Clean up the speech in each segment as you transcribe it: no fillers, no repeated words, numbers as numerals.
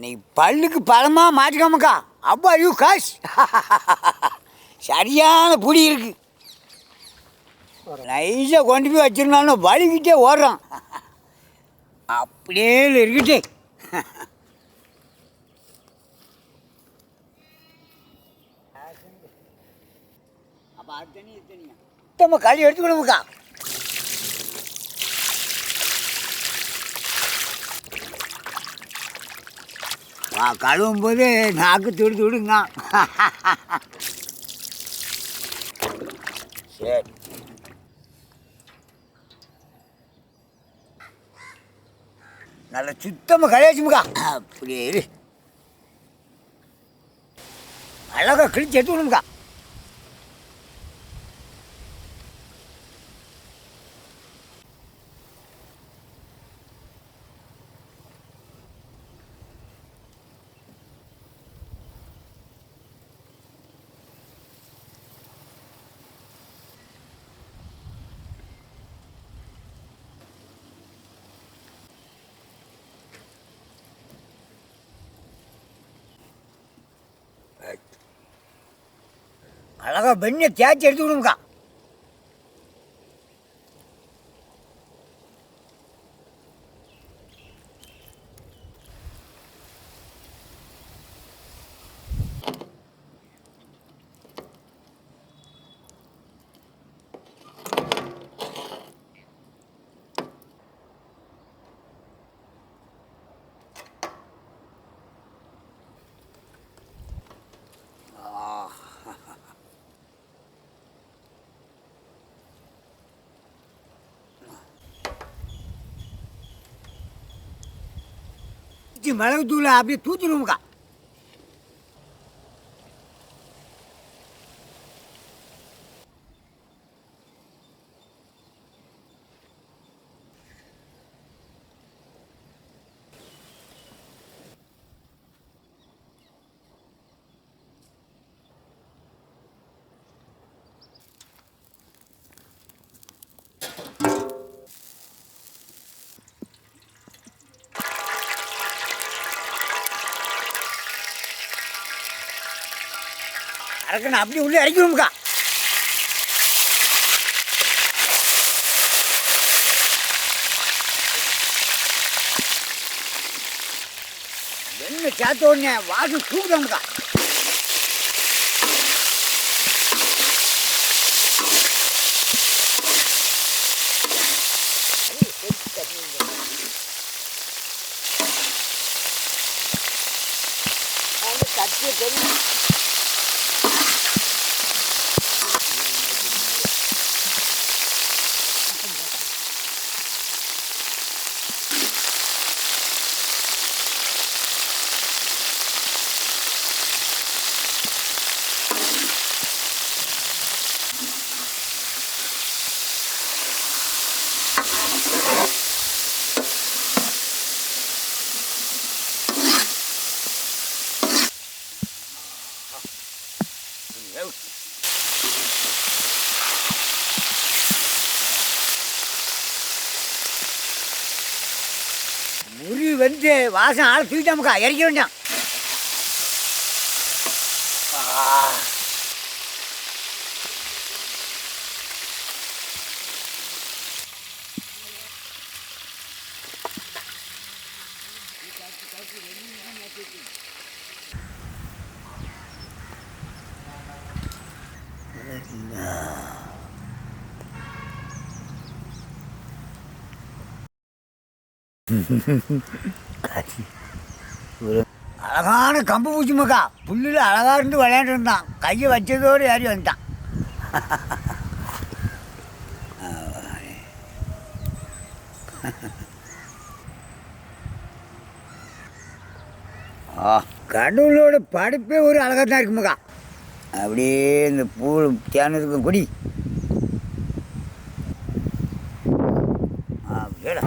நீ பல்லுக்கு பழமாக மாற்றிக்காமக்கா அப்பா யூ காஷ் சரியான புடி இருக்கு. நைஸாக கொண்டு போய் வச்சிருந்தாலும் வலிக்கிட்டே ஓடுறான். அப்படியே இருக்கட்டே. அப்போ அது தண்ணி இது தண்ணியா நம்ம களி எடுத்துக்கணுமுக்கா. கழுவும் போது நாக்கு துடு துடுங்க. சரி நல்ல சுத்தமாக கழியாச்சுமுக்கா. அப்படியே இரு. அழகா கிழிச்சு எடுத்துக்கணுமுக்கா. அழகா வெண்ணெய் தேய்ச்சி எடுத்துக்கணுமுக்கா. மிளகு தூள் அப்படியே தூச்சிடுவோமுக்கா. அறக்கணும் அப்படியே உள்ளே இறக்கிடுவோமுக்கா. வெண்ணெய் சேர்த்த உடனே வாசம் தூக்குதாமுக்கா. கட்டிய தெரியும். முறி வந்து வாசம் ஆள் தூக்கிட்டாமுக்கா. இறக்க வேண்டாம். அழகான கம்பு பூச்சி மக்கா. புல்லில் அழகாக இருந்து விளையாண்டு இருந்தான். கையை வச்சதோடு ஏறி வந்துட்டான். கடவுளோட படைப்பே ஒரு அழகாக தான் இருக்கு மக்கா. அப்படியே இந்த பூ தேனதுக்கும் கொடி அப்படியேடா.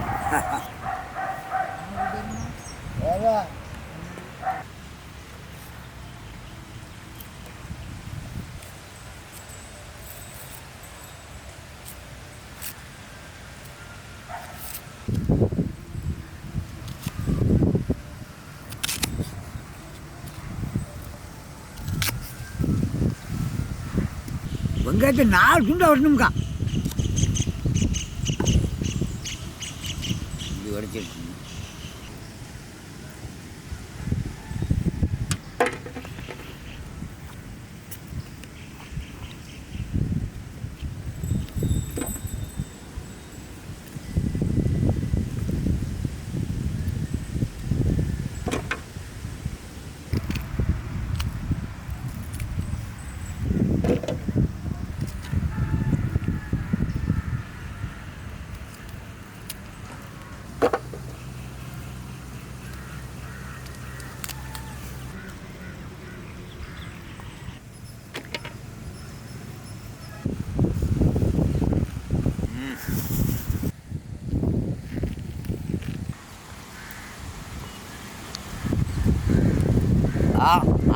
வெங்காயத்தை 4 துண்டாக வரணும்க்கா. இப்படி உடச்சிருக்கு.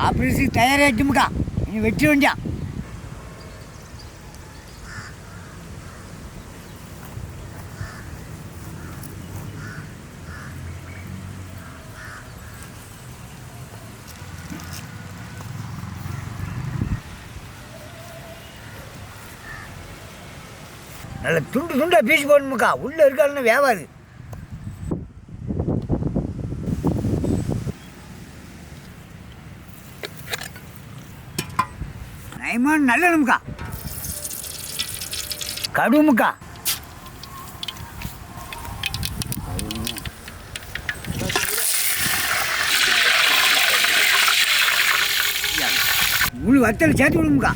ஆப்ரேஷனுக்கு தயாராகிட்டுமுக்கா. இனி வெட்டி வேண்டியான். நல்ல துண்டு துண்டாக பீஸ் போடணுமுக்கா. உள்ளே இருக்காதுன்னு வேவாது. நயமான நல்லதுமுக்கா. கடுமுக்கா. முழு வத்தல் சேர்த்து விடுமுக்கா.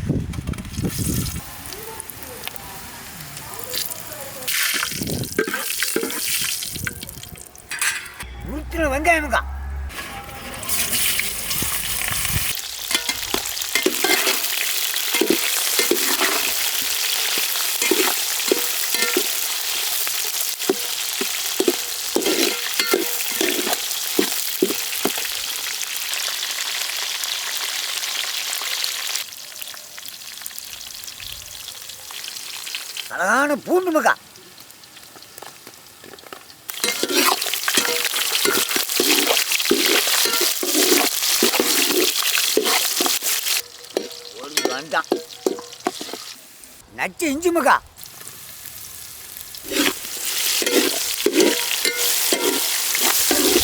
உருத்தின வெங்காயமுக்கா. அழகான பூண்டுமுக்கா. வந்தான் நச்சு இஞ்சிமுக்கா.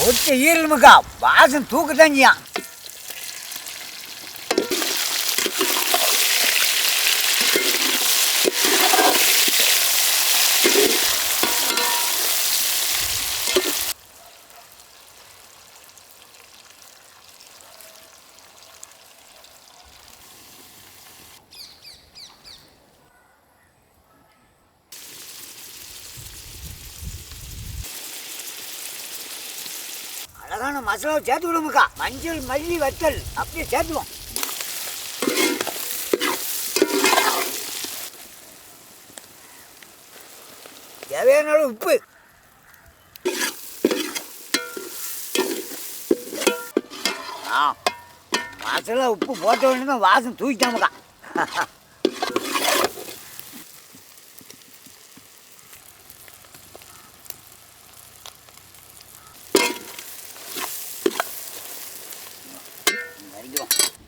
ஒற்ற ஈரலுமுக்கா. வாசம் தூக்கத்தான் செய்யான். அழகான மசாலாவை சேர்த்து விடுமுக்கா. மஞ்சள், மல்லி, வத்தல் அப்படியே சேர்த்துவோம். தேவையான அளவு உப்பு. மசாலா உப்பு போட்ட உடனே தான் வாசம் தூக்கிட்டாமுக்கா.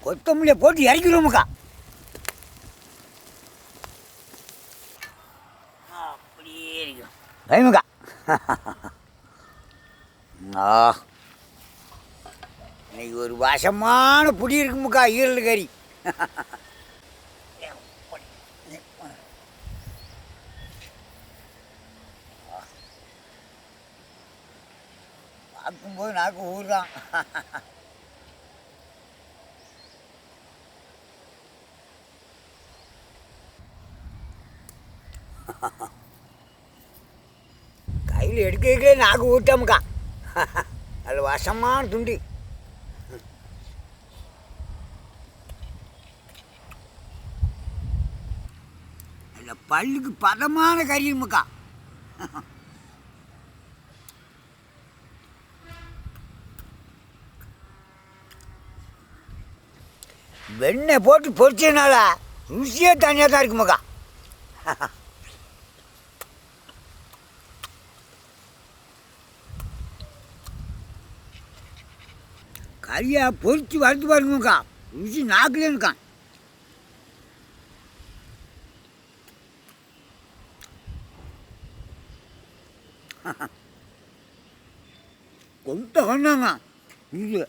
கொத்தமல்லியை போட்டு இறக்கிடுவோமுக்கா. அப்படியே இருக்கும் பயமுக்கா. இன்னைக்கு ஒரு வசமான புடி இருக்குமுக்கா. ஈரல் கறி. பார்க்கும்போது நாக்கு ஊறுதான். கையில் எடுக்க நாக்கு ஊட்டாமுக்கா. அது வசமான துண்டு. அதில் பல்லுக்கு பதமான கறியுமுக்கா. வெண்ணெய் போட்டு பொரிச்சதுனால ருசியே தனியாக தான் இருக்குமுக்கா. கறியை பொரிச்சு வறுத்து பாருங்கக்கா. ருசி நாக்குலேயே இருக்கான். கொண்ட கண்ணாங்க இது